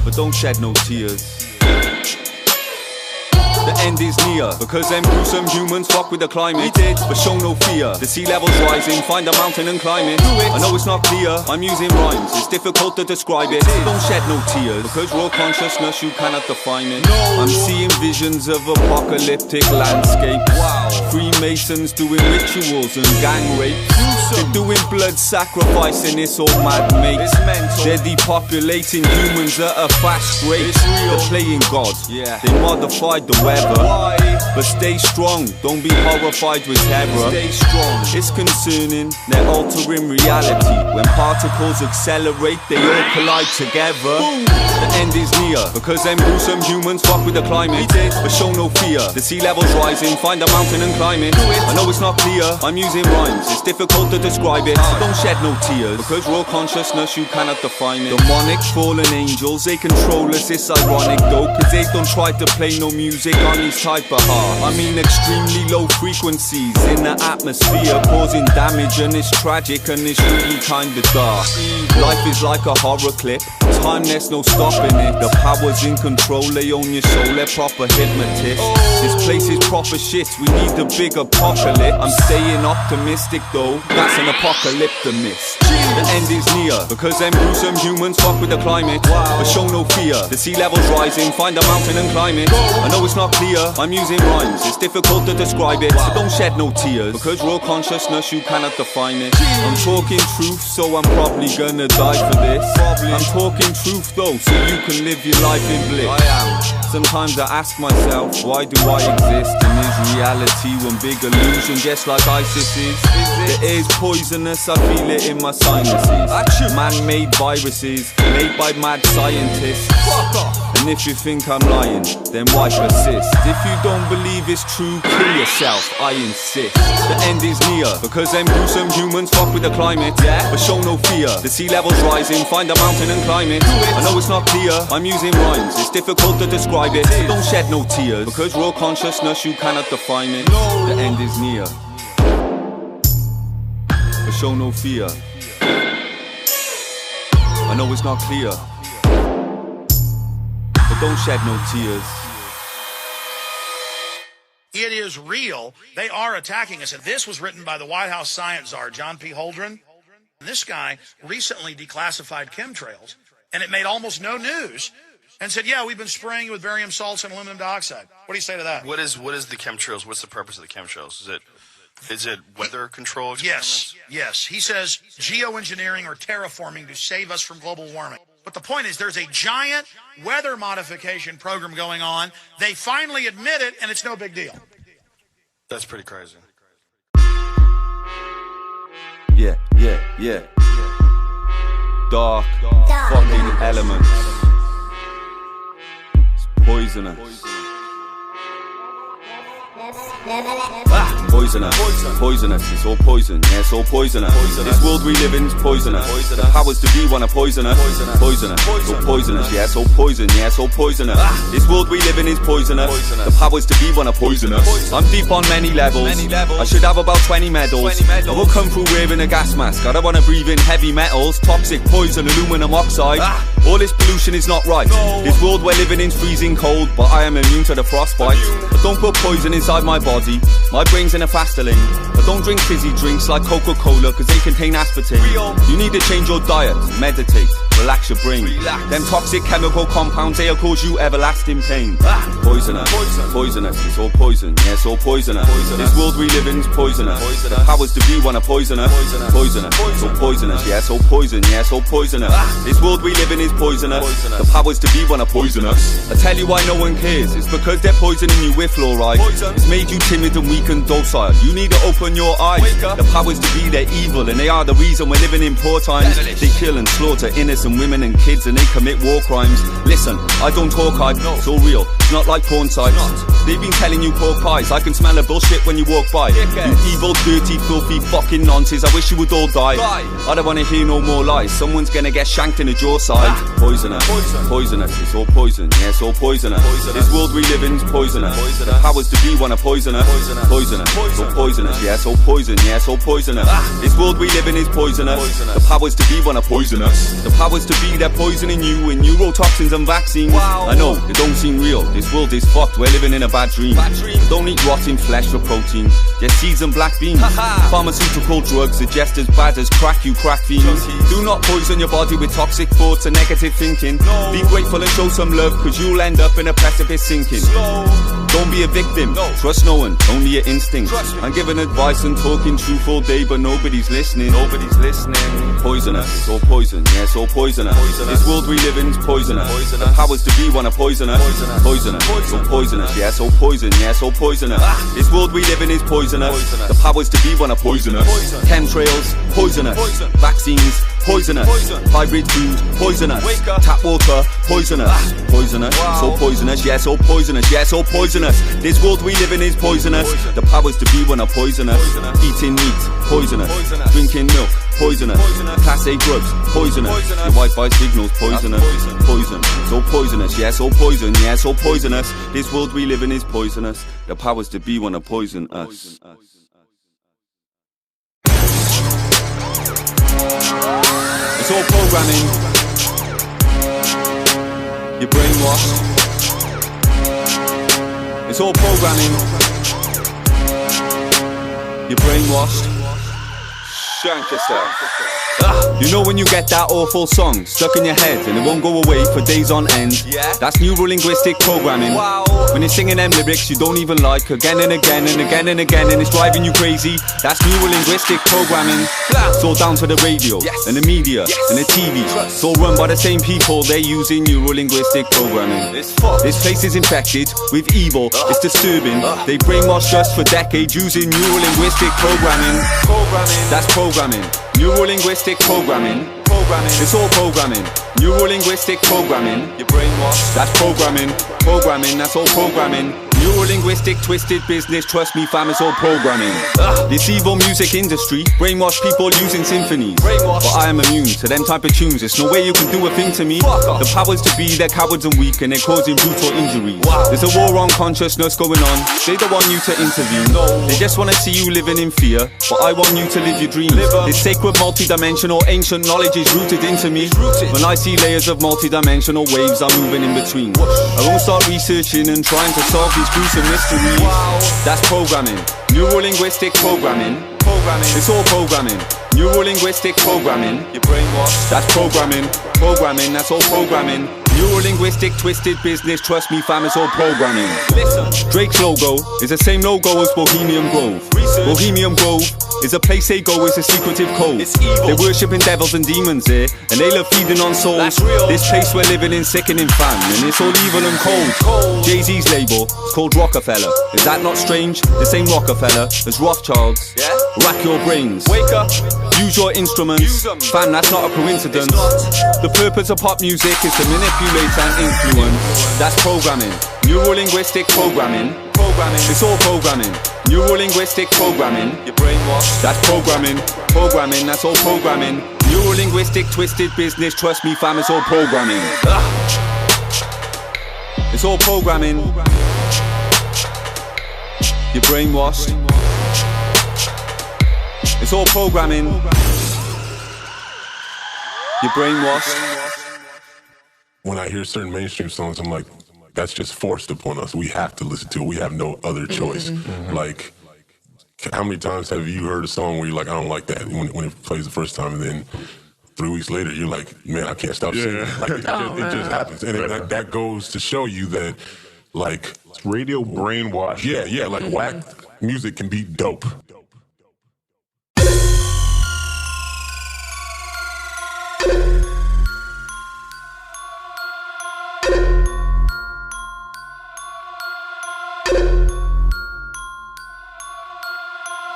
but don't shed no tears. The end is near, because them gruesome humans fuck with the climate. But show no fear, the sea level's rising, find a mountain and climb it. I know it's not clear, I'm using rhymes, it's difficult to describe it. Don't shed no tears, because raw consciousness you cannot define it. I'm seeing visions of apocalyptic landscapes. Freemasons doing rituals and gang rapes. They're doing blood sacrifice and it's all mad mates. They're depopulating humans at a fast rate. They're playing God, they modified the weather. But stay strong, don't be horrified with terror. It's concerning, they're altering reality. When particles accelerate, they all collide together. The end is near, because them gruesome humans fuck with the climate. But show no fear, the sea level's rising, find a mountain and climb it. I know it's not clear, I'm using rhymes, it's difficult to describe it. So don't shed no tears, because raw consciousness you cannot define it. Demonic fallen angels, they control us, it's ironic though, cause they don't try to play no music on these type of hearts. I mean extremely low frequencies in the atmosphere, causing damage, and it's tragic and it's really kinda dark. Life is like a horror clip, time there's no stopping it. The power's in control, they own your soul, they're proper hypnotists. This place is proper shit, we need a big apocalypse. I'm staying optimistic though, that's an apocalyptimist. The end is near, because them gruesome humans fuck with the climate. But show no fear, the sea level's rising, find a mountain and climb it. I know it's not clear, I'm using rhymes, it's difficult to describe it. So don't shed no tears, because raw consciousness you cannot define it. I'm talking truth, so I'm probably gonna die for this. I'm talking truth though, so you can live your life in bliss. Sometimes I ask myself, why do I exist? And is reality one big illusion, just like ISIS is? The air's poisonous, I feel it in my sinuses. Man-made viruses, made by mad scientists. And if you think I'm lying, then why persist? If you don't believe it's true, kill yourself, I insist. The end is near, because them gruesome humans fuck with the climate. But show no fear, the sea level's rising, find a mountain and climb it. I know it's not clear, I'm using rhymes, it's difficult to describe it. So don't shed no tears, because raw consciousness you cannot define it. The end is near, but show no fear. I know it's not clear, but don't shed no tears. It is real. They are attacking us. And this was written by the White House science czar, John P. Holdren. And this guy recently declassified chemtrails, and it made almost no news, and said, yeah, we've been spraying it with barium salts and aluminum dioxide. What do you say to that? What is the chemtrails? What's the purpose of the chemtrails? Is it weather control? Yes. He says geoengineering or terraforming to save us from global warming. But the point is, there's a giant weather modification program going on. They finally admit it, and it's no big deal. That's pretty crazy. Yeah. Dark fucking elements. It's poisonous. Poisonous, it's all poison, yeah, it's all poisonous. This world we live in is poisonous. The powers to be wanna poison us. Poisonous, it's all poisonous, yeah, it's all poison, yeah, it's all poisonous. This world we live in is poisonous. The powers to be wanna poison us. I'm deep on many levels. I should have about 20 medals. I will come through wearing a gas mask. I don't wanna breathe in heavy metals, toxic poison, aluminum oxide. All this pollution is not right. This world we're living in is freezing cold, but I am immune to the frostbite. But don't put poison inside my body. My brain's in a faster lane. But don't drink fizzy drinks like Coca-Cola, cause they contain aspartame. You need to change your diet, meditate, relax your brain. Them toxic chemical compounds, they'll cause you everlasting pain. Poisonous, it's all poison, yeah, it's all poisonous. This world we live in is poisonous. The powers to be wanna poison us. Poisonous, it's all poisonous, yeah, it's all poison, yeah, it's all poisonous. This world we live in is poisonous. The powers to be wanna poison us. I tell you why no one cares, it's because they're poisoning you with fluoride. It's made you timid and weak and docile. You need to open your eyes. The powers to be, they're evil, and they are the reason we're living in poor times. They kill and slaughter innocent and women and kids, and they commit war crimes. Listen, I don't talk hype, it's all real. It's not like porn sites. They've been telling you pork pies. I can smell the bullshit when you walk by. You evil, dirty, filthy, fucking nonsense. I wish you would all die. I don't wanna hear no more lies. Someone's gonna get shanked in the jaw side. Poisonous, poisonous, it's all poison. Yeah, it's all poisonous. This world we live in is poisonous. The powers to be wanna poison us. Poisonous, it's all poisonous. Yeah, it's all poison. Yeah, it's all poisonous. This world we live in is poisonous. The powers to be wanna poison us. The powers to be, they're poisoning you with neurotoxins and vaccines. I know, it don't seem real. This world is fucked. We're living in a bad dream. Don't eat rotting flesh for protein. Just seeds and black beans. Pharmaceutical drugs are just as bad as crack, you crack fiends. Do not poison your body with toxic thoughts and negative thinking. Be grateful and show some love, cause you'll end up in a precipice sinking. Don't be a victim, trust no one, only your instincts. I'm giving advice and talking truth all day, but nobody's listening. Poisonous, it's all poison, yeah, it's all poisonous. This world we live in is poisonous. The powers to be wanna poison us. Poisonous, it's all poisonous, yeah, it's all poison, yeah, it's all poisonous. This world we live in is poisonous. The powers to be wanna poison us. Chemtrails, poisonous. Vaccines, poisonous. Hybrid food, poisonous. Tap water, poisonous. Poisonous, it's all poisonous, yeah, it's all poisonous, yeah, it's all poisonous. This world we live in is poisonous. The powers to be wanna poison us. Eating meat, poisonous. Drinking milk, poisonous. Class A drugs, poisonous. Your Wi-Fi signals, poisonous. Poison, it's all poisonous, yeah, it's all poison, yeah, it's all poisonous. This world we live in is poisonous. The powers to be wanna poison us. It's all programming. You're brainwashed. It's all programming. You're brainwashed. Shank yourself. You know when you get that awful song stuck in your head and it won't go away for days on end? That's neurolinguistic programming. When you're singing them lyrics you don't even like again and again and again and again, and it's driving you crazy. That's neurolinguistic programming. It's all down to the radio and the media and the TV. It's all run by the same people. They're using neurolinguistic programming. This place is infected with evil. It's disturbing. They brainwashed us for decades using neurolinguistic programming. That's programming. Neurolinguistic programming. It's all programming. Neurolinguistic programming. Your brainwash. That's programming. Programming, that's all programming. Neurolinguistic twisted business, trust me fam, it's all programming. This evil music industry brainwash people using symphonies. But I am immune to them type of tunes. There's no way you can do a thing to me. The powers to be, they're cowards and weak, and they're causing brutal injuries. There's a war on consciousness going on. They don't want you to intervene. They just want to see you living in fear, but I want you to live your dreams. This sacred multi-dimensional ancient knowledge is rooted into me. When I see layers of multi-dimensional waves, I'm moving in between. I won't start researching and trying to solve these gruesome mysteries. That's programming. Neurolinguistic programming. It's all programming. Neurolinguistic programming. Your brainwash. That's programming. Programming, that's all programming. Neurolinguistic twisted business, trust me fam, it's all programming. Drake's logo is the same logo as Bohemian Grove. Bohemian Grove is a place they go, it's a secretive code. They're worshipping devils and demons there, and they love feeding on souls. This place we're living in sickening fam, and it's all evil and cold. Jay-Z's label is called Rockefeller. Is that not strange? The same Rockefeller as Rothschilds. Rack your brains. Wake up. Use your instruments. Fam, that's not a coincidence. The purpose of pop music is to manipulate and influence. That's programming. Neurolinguistic programming. It's all programming. Neurolinguistic programming. Your brainwash. That's programming. Programming, that's all programming. Neurolinguistic twisted business, trust me fam, it's all programming. It's all programming. You're brainwashed. It's all programming. You're brainwashed. When I hear certain mainstream songs, I'm like, that's just forced upon us. We have to listen to it. We have no other choice. Like, how many times have you heard a song where you're like, I don't like that, when it plays the first time, and then 3 weeks later, you're like, man, I can't stop singing. Like, it just happens. And that goes to show you that, like, it's radio brainwash. Yeah, like whack music can be dope.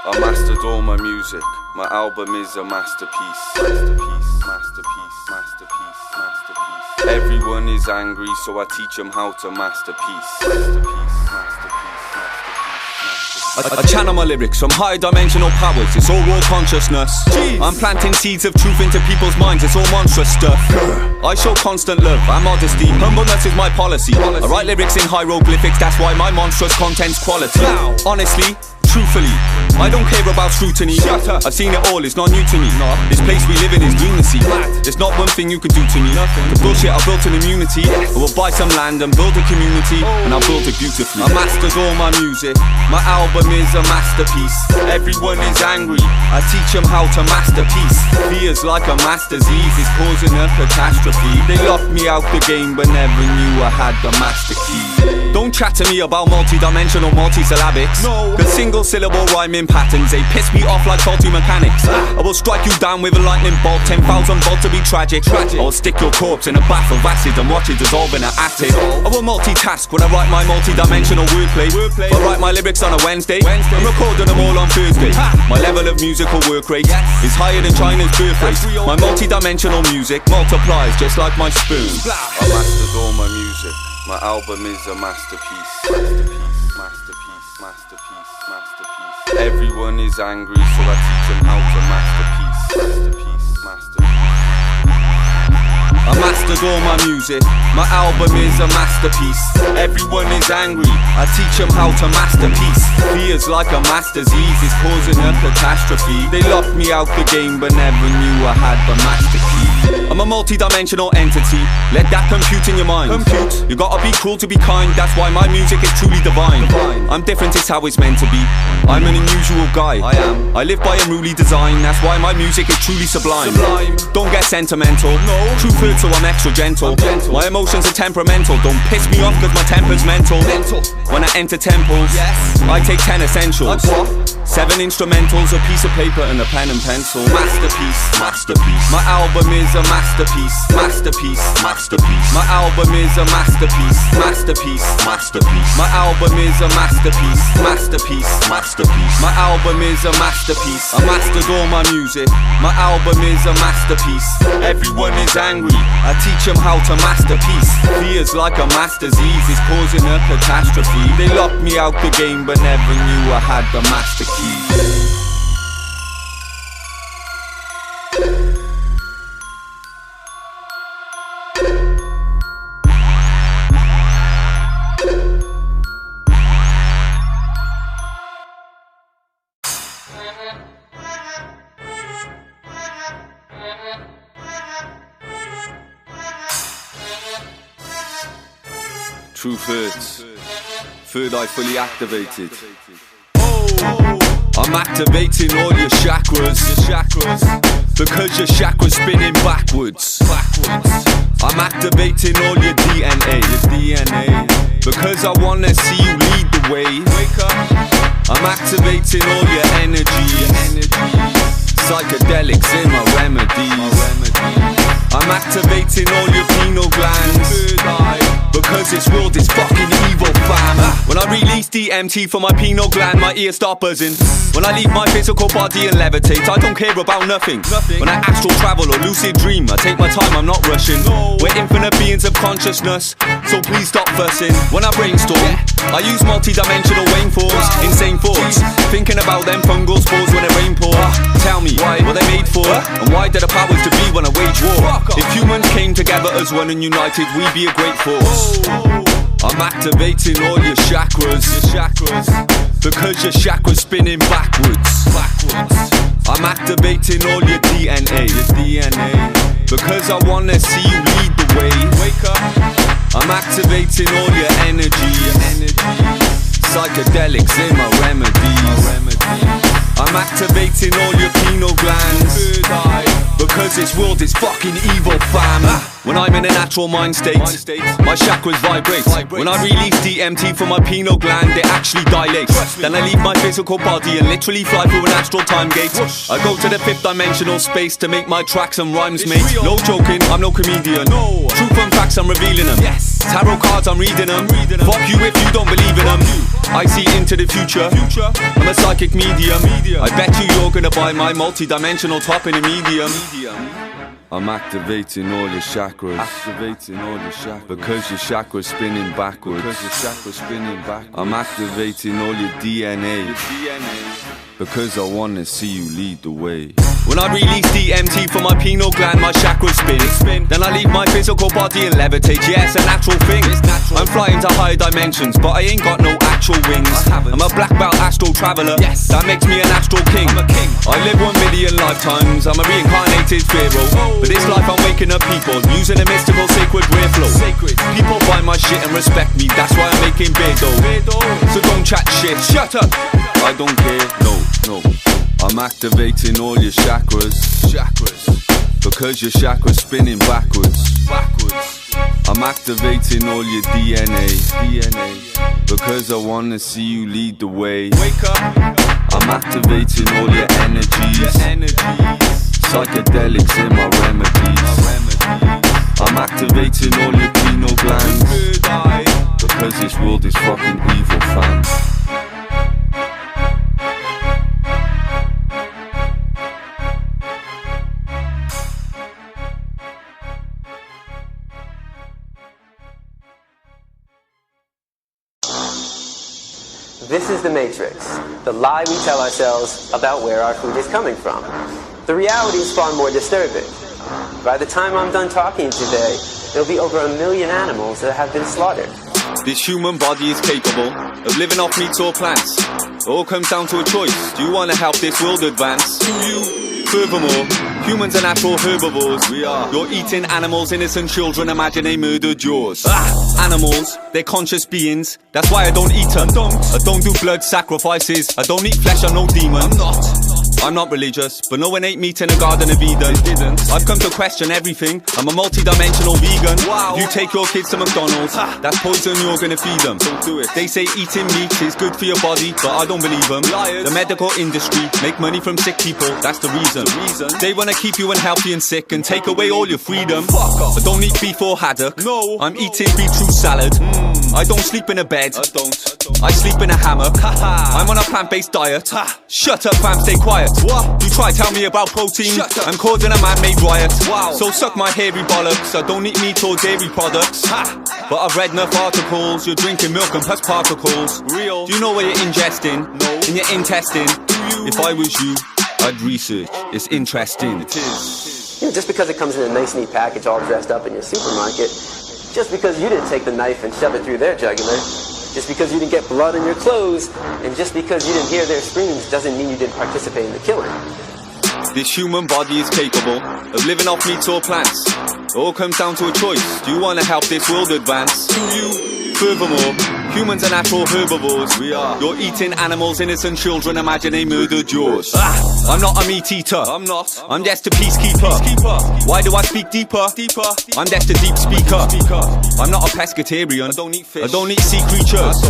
I mastered all my music. My album is a masterpiece. Masterpiece, masterpiece, masterpiece. Everyone is angry, so I teach them how to masterpiece. I channel my lyrics from high dimensional powers, it's all raw consciousness. I'm planting seeds of truth into people's minds, it's all monstrous stuff. I show constant love and modesty, humbleness is my policy. I write lyrics in hieroglyphics, that's why my monstrous content's quality. Honestly, truthfully, I don't care about scrutiny. I've seen it all, it's not new to me. This place we live in is lunacy. There's not one thing you can do to me. The bullshit, I built an immunity. I will buy some land and build a community, and I'll build it beautifully. I mastered all my music, my album is a masterpiece. Everyone is angry, I teach them how to masterpiece. Fears like a master's ease is causing a catastrophe. They locked me out the game but never knew I had the master key. Don't chat to me about multi-dimensional multi-syllabics, cause single syllable rhyming patterns, they piss me off like faulty mechanics. I will strike you down with a lightning bolt, 10,000 volts to be tragic. I will stick your corpse in a bath of acid and watch it dissolve in an acid. I will multitask when I write my multi-dimensional wordplay. I write my lyrics on a Wednesday, I'm recording them all on Thursday. My level of musical work rate is higher than China's birth rate. My multi-dimensional music multiplies just like my spoon. I mastered all my music, my album is a masterpiece. Everyone is angry, so I teach them how to masterpiece. I mastered all my music, my album is a masterpiece. Everyone is angry, I teach them how to masterpiece. Fears like a master's ease is causing a catastrophe. They locked me out the game but never knew I had the master key. I'm a multi-dimensional entity, let that compute in your mind. You gotta be cruel to be kind, that's why my music is truly divine. I'm different, it's how it's meant to be. I'm an unusual guy, I live by unruly design, that's why my music is truly sublime. Don't get sentimental, truth hurts so I'm extra gentle. My emotions are temperamental, don't piss me off cause my temper's mental. When I enter temples, I take 10 essentials, 7 instrumentals, a piece of paper and a pen and pencil. Masterpiece, my album is a masterpiece. My album is a masterpiece. My album is a masterpiece. My album is a masterpiece. I mastered all my music, my album is a masterpiece. Everyone is angry, I teach them how to masterpiece. Fears like a master's ease is causing a catastrophe. They locked me out the game but never knew I had the master key. Truthertz, third eye fully activated. I'm activating all your chakras, because your chakras spinning backwards. I'm activating all your DNA, because I wanna see you lead the way. I'm activating all your energy, psychedelics in my remedies. I'm activating all your pineal glands, because this world is fucking evil, fam. When I release DMT from my pineal gland, my ears start buzzing. When I leave my physical body and levitate, I don't care about nothing. When I astral travel or lucid dream, I take my time, I'm not rushing. We're infinite beings of consciousness, so please stop fussing. When I brainstorm, I use multi-dimensional waveforms, insane thoughts, thinking about them fungal spores when it rain pours. Tell me, what they made for, and why did the powers to be when I wage war? If humans came together as one and united, we'd be a great force. I'm activating all your chakras, because your chakras spinning backwards. I'm activating all your DNA, because I wanna see you lead the way. I'm activating all your energy, psychedelics in my remedies. I'm activating all your pineal glands, because this world is fucking evil, fam. When I'm in a natural mind state, my chakras vibrate. When I release DMT from my pineal gland, it actually dilates. Then I leave my physical body and literally fly through an astral time gate. I go to the 5th dimensional space to make my tracks and rhymes, mate. No joking, I'm no comedian. Truth and facts, I'm revealing them. Tarot cards, I'm reading them. Fuck you if you don't believe in them. I see into the future, I'm a psychic medium. I bet you're gonna buy my multi-dimensional top in a medium. I'm activating all your chakras. Activating all your chakras. Because your chakras spinning backwards. Because your chakras spinning backwards. I'm activating all your DNA. Because I wanna see you lead the way. When I release DMT from my pineal gland, my chakras spin. Then I leave my physical body and levitate. Yeah, it's a natural thing. I'm flying to higher dimensions, but I ain't got no actual wings. I'm a black belt astral traveler. Yes, that makes me an astral king. I live 1 million lifetimes. I'm a reincarnated pharaoh. But this life I'm waking up people using a mystical sacred rare flow. People buy my shit and respect me. That's why I'm making big dough. So don't chat shit. Shut up. I don't care. No. I'm activating all your chakras. Because your chakras spinning backwards. I'm activating all your DNA. Because I wanna see you lead the way. Wake up. I'm activating all your energies. Psychedelics in my remedies. I'm activating all your pineal glands. Because this world is fucking evil, fam. This is the Matrix, the lie we tell ourselves about where our food is coming from. The reality is far more disturbing. By the time I'm done talking today, there'll be over 1 million animals that have been slaughtered. This human body is capable of living off meats or plants. It all comes down to a choice. Do you want to help this world advance? Do you? Furthermore, humans are natural herbivores. We are. You're eating animals, innocent children, imagine they murdered yours. Animals, they're conscious beings. That's why I don't eat them. I don't do blood sacrifices. I don't eat flesh, I'm no demon. I'm not religious, but no one ate meat in a garden of Eden. I've come to question everything. I'm a multi-dimensional vegan. Wow. You take your kids to McDonald's, that's poison, you're gonna feed them. Don't do it. They say eating meat is good for your body, but I don't believe them. Liars. The medical industry make money from sick people, that's the reason. They wanna keep you unhealthy and sick and take away all your freedom. Fuck off. I don't eat beef or haddock. No. I'm eating beetroot salad. I don't sleep in a bed. I sleep in a hammock. I'm on a plant-based diet. Shut up, fam, stay quiet. What? You try tell me about protein? I'm causing a man-made riot. Wow. So suck my hairy bollocks. I don't eat meat or dairy products. But I've read enough articles. You're drinking milk and plus particles. Real. Do you know what you're ingesting? No. In your intestine. Do you? If I was you, I'd research. It's interesting. It is. You know, just because it comes in a nice neat package all dressed up in your supermarket, just because you didn't take the knife and shove it through their jugular, just because you didn't get blood on your clothes, and just because you didn't hear their screams doesn't mean you didn't participate in the killing. This human body is capable of living off meats or plants. It all comes down to a choice. Do you want to help this world advance? Do you? Furthermore, humans are natural herbivores. We are. You're eating animals, innocent children, imagine they murdered yours. I'm not a meat eater. I'm just a peacekeeper. Why do I speak deeper? I'm just a deep speaker. I'm not a pescatarian. I don't eat fish. I don't eat sea creatures.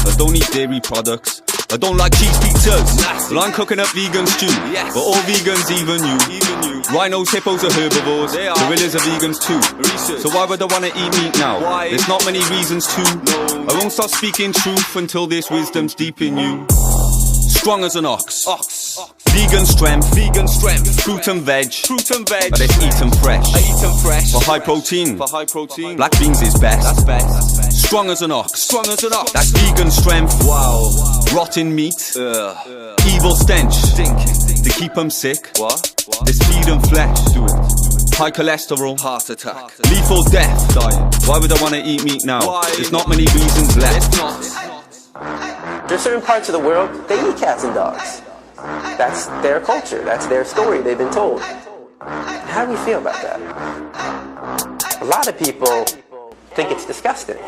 I don't eat dairy products. I don't like cheese pizzas. Well, I'm cooking up vegan stew. Yes. But all vegans, even you. Rhinos, hippos are herbivores. They are. Gorillas are vegans too. Research. So why would I want to eat meat now? Why? There's not many reasons to. No. I won't start speaking truth until this wisdom's deep in you. Strong as an ox. Vegan strength. Fruit and veg. I just eat them fresh. For high protein. Black beans is best. That's best. Strong as an ox. That's vegan strength. Wow. Rotten meat. Evil stench. To keep them sick. What? Just feed them flesh. Do it. High cholesterol. Heart attack. Lethal death. Dying. Why would I want to eat meat now? Why? There's not many reasons left. There's certain parts of the world, they eat cats and dogs. That's their culture. That's their story they've been told. How do we feel about that? A lot of people think it's disgusting.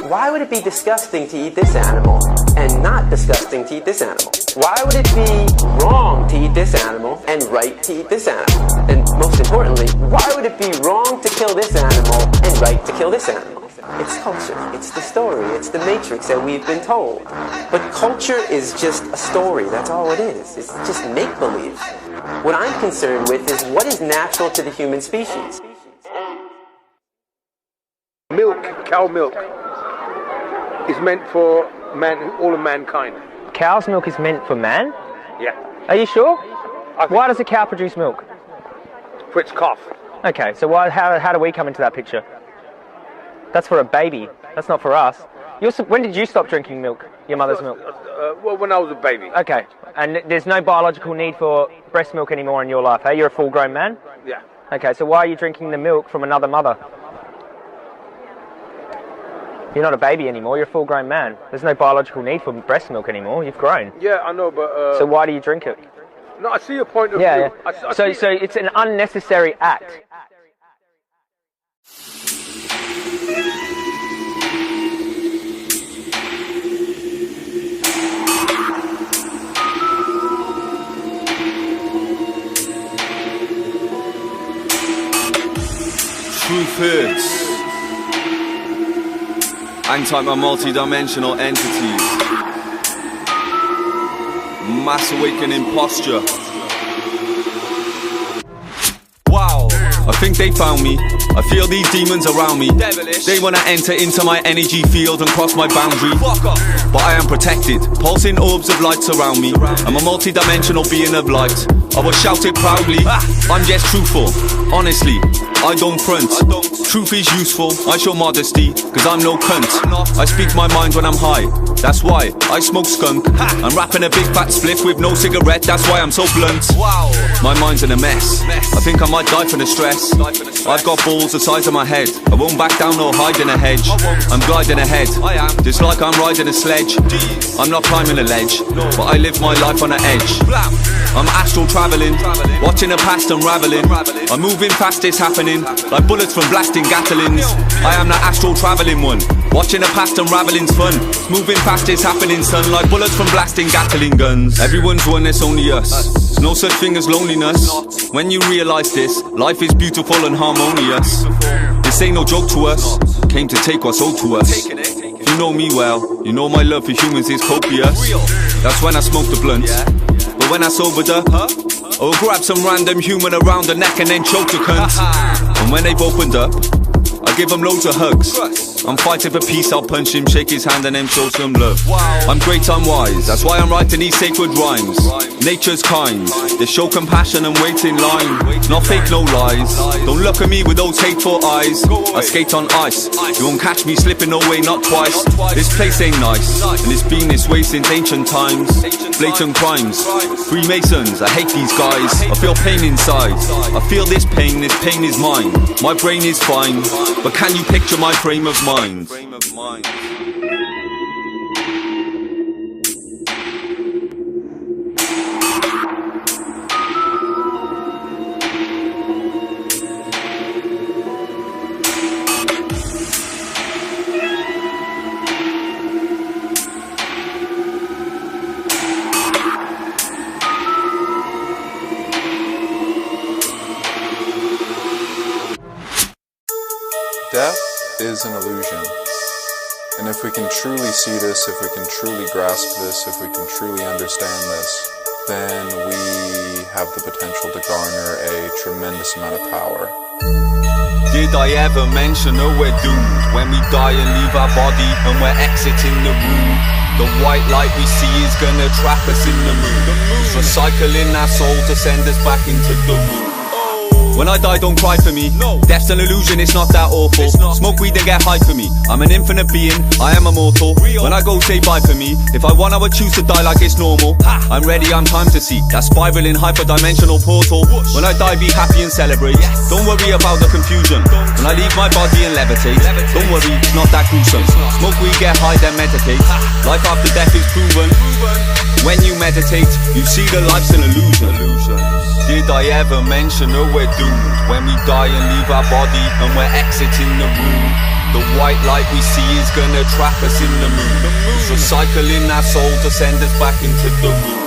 Why would it be disgusting to eat this animal and not disgusting to eat this animal? Why would it be wrong to eat this animal and right to eat this animal? And most importantly, why would it be wrong to kill this animal and right to kill this animal? It's culture, it's the story, it's the matrix that we've been told. But culture is just a story, that's all it is. It's just make-believe. What I'm concerned with is what is natural to the human species. Milk, cow milk, is meant for man, all of mankind. Cow's milk is meant for man? Yeah. Are you sure? Why does a cow produce milk? for its cough. Okay, so how do we come into that picture? That's for a baby. That's not for us. When did you stop drinking milk, your mother's milk? Well, when I was a baby. Okay, and there's no biological need for breast milk anymore in your life, hey? You're a full-grown man? Yeah. Okay, so why are you drinking the milk from another mother? You're not a baby anymore, you're a full-grown man. There's no biological need for breast milk anymore, you've grown. Yeah, I know, but... So why do you drink it? No, I see your point of view. Yeah. So it's an unnecessary act. Truthertz. Hang-type are multi-dimensional entities. Mass awakening posture. Wow. I think they found me. I feel these demons around me. Devilish. They wanna enter into my energy field and cross my boundary. But I am protected. Pulsing orbs of light surround me. I'm a multi-dimensional being of light. I will shout it proudly. I'm just truthful. Honestly, I don't front. Truth is useful. I show modesty, cause I'm no cunt. I speak my mind when I'm high. That's why I smoke skunk. I'm rapping a big fat spliff with no cigarette. That's why I'm so blunt. My mind's in a mess. I think I might die from the stress. I've got balls the size of my head. I won't back down or hide in a hedge. I'm gliding ahead, just like I'm riding a sledge. I'm not climbing a ledge, but I live my life on an edge. I'm astral traveling, watching the past unraveling. I'm moving fast, it's happening, like bullets from blasting Gatlins. I am the astral traveling one, watching the past unraveling's fun. Moving fast, it's happening, son, like bullets from blasting Gatling guns. Everyone's one, it's only us. There's no such thing as loneliness. When you realise this, life is beautiful and harmonious. This ain't no joke to us, came to take what's owed to us. If you know me well, you know my love for humans is copious. That's when I smoke the blunt. But when I sobered up, I'll grab some random human around the neck and then choke the cunt. And when they've opened up, I give them loads of hugs. I'm fighting for peace, I'll punch him, shake his hand and then show some love. I'm great, I'm wise, that's why I'm writing these sacred rhymes. Nature's kind, they show compassion and wait in line. Not fake, no lies, don't look at me with those hateful eyes. I skate on ice, you won't catch me slipping, no way, not twice. This place ain't nice, and it's been this way since ancient times. Blatant crimes, Freemasons, I hate these guys. I feel pain inside, I feel this pain is mine. My brain is fine, but can you picture my frame of mind? Death is an illusion. And if we can truly see this, if we can truly grasp this, if we can truly understand this, then we have the potential to garner a tremendous amount of power. Did I ever mention that we're doomed when we die and leave our body and we're exiting the room? The white light we see is gonna trap us in the moon. It's recycling our soul to send us back into the room. When I die, don't cry for me. Death's an illusion, it's not that awful. Smoke weed and get high for me. I'm an infinite being, I am immortal. When I go, say bye for me. If I want, I would choose to die like it's normal. I'm ready, I'm time to see that spiraling hyperdimensional portal. When I die, be happy and celebrate. Don't worry about the confusion. When I leave my body and levitate, don't worry, it's not that gruesome. Smoke weed, get high, then meditate. Life after death is proven. When you meditate, you see that life's an illusion. Did I ever mention that we're doomed when we die and leave our body and we're exiting the room? The white light we see is gonna trap us in the moon. It's recycling our soul to send us back into the room.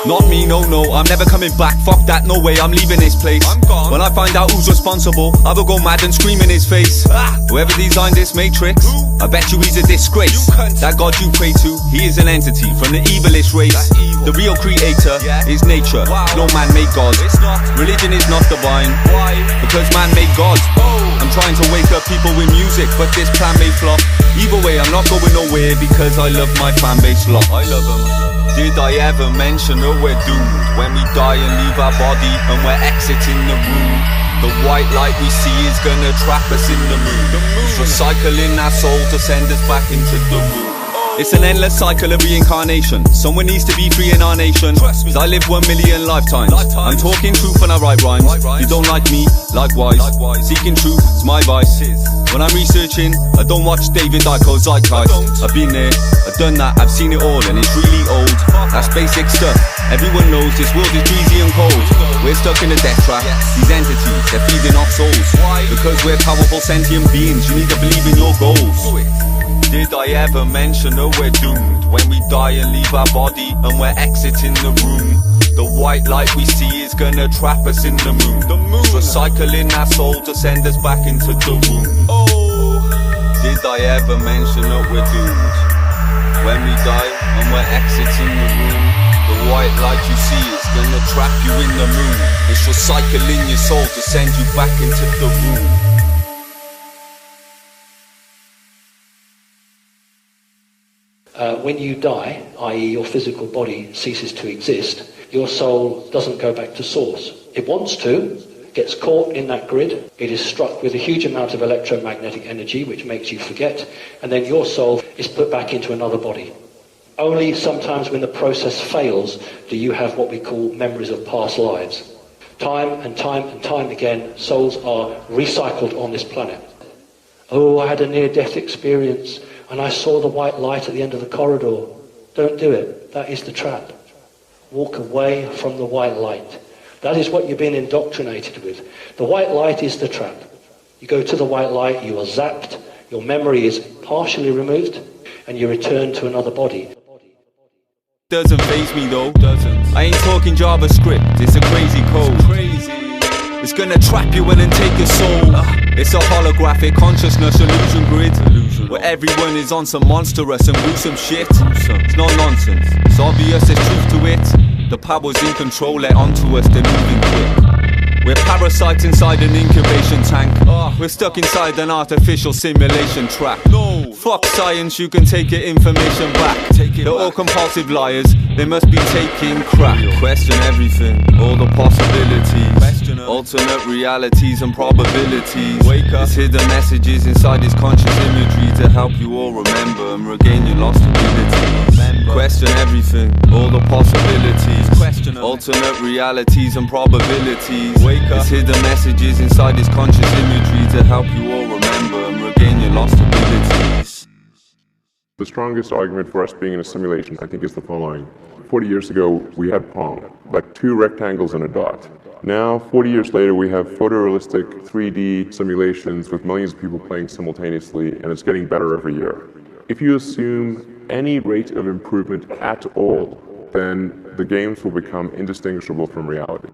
Not me, no, I'm never coming back. Fuck that, no way, I'm leaving this place. When I find out who's responsible, I will go mad and scream in his face. Whoever designed this matrix, I bet you he's a disgrace. That God you pray to, he is an entity from the evilest race. The real creator is nature, no man made God. Religion is not divine, because man made God. I'm trying to wake up people with music, but this plan may flop. Either way, I'm not going nowhere because I love my fan base lot. I love them. Did I ever mention that we're doomed when we die and leave our body and we're exiting the room? The white light we see is gonna trap us in the moon. It's recycling our soul to send us back into the moon. It's an endless cycle of reincarnation. Someone needs to be free in our nation. Cause I live 1 million lifetimes. I'm talking truth when I write rhymes. You don't like me, likewise. Seeking truth is my vice. When I'm researching, I don't watch David Icke's Zeitgeist. I've been there, I've done that, I've seen it all, and it's really old. That's basic stuff. Everyone knows this world is greasy and cold. We're stuck in a death trap. These entities, they're feeding off souls. Because we're powerful sentient beings, you need to believe in your goals. Did I ever mention that we're doomed when we die and leave our body and we're exiting the room? The white light we see is gonna trap us in the moon. It's recycling our soul to send us back into the womb. Did I ever mention that we're doomed when we die and we're exiting the room? The white light you see is gonna trap you in the moon. It's recycling your soul to send you back into the room. When you die, i.e. your physical body ceases to exist, your soul doesn't go back to source. It wants to, gets caught in that grid, it is struck with a huge amount of electromagnetic energy which makes you forget, and then your soul is put back into another body. Only sometimes when the process fails do you have what we call memories of past lives. Time and time and time again, souls are recycled on this planet. Oh, I had a near-death experience and I saw the white light at the end of the corridor. Don't do it. That is the trap. Walk away from the white light. That is what you've been indoctrinated with. The white light is the trap. You go to the white light, you are zapped, your memory is partially removed, and you return to another body. Doesn't faze me though. I ain't talking JavaScript, it's a crazy code. It's gonna trap you in and take your soul. It's a holographic consciousness illusion grid, where everyone is on some monstrous and gruesome shit. It's no nonsense, it's obvious, there's truth to it. The power's in control, let onto us, they're moving quick. We're parasites inside an incubation tank. We're stuck inside an artificial simulation track. Fuck science, you can take your information back. They're all compulsive liars, they must be taking crack. Question everything, all the possibilities, alternate realities and probabilities. Wake up, it's hidden messages inside this conscious imagery to help you all remember and regain your lost abilities. Question everything, all the possibilities, alternate realities and probabilities. Wake up, it's hidden messages inside this conscious imagery to help you all remember and regain your lost abilities. The strongest argument for us being in a simulation, I think, is the following. 40 years ago, we had Pong, like two rectangles and a dot. Now, 40 years later, we have photorealistic 3D simulations with millions of people playing simultaneously, and it's getting better every year. If you assume any rate of improvement at all, then the games will become indistinguishable from reality.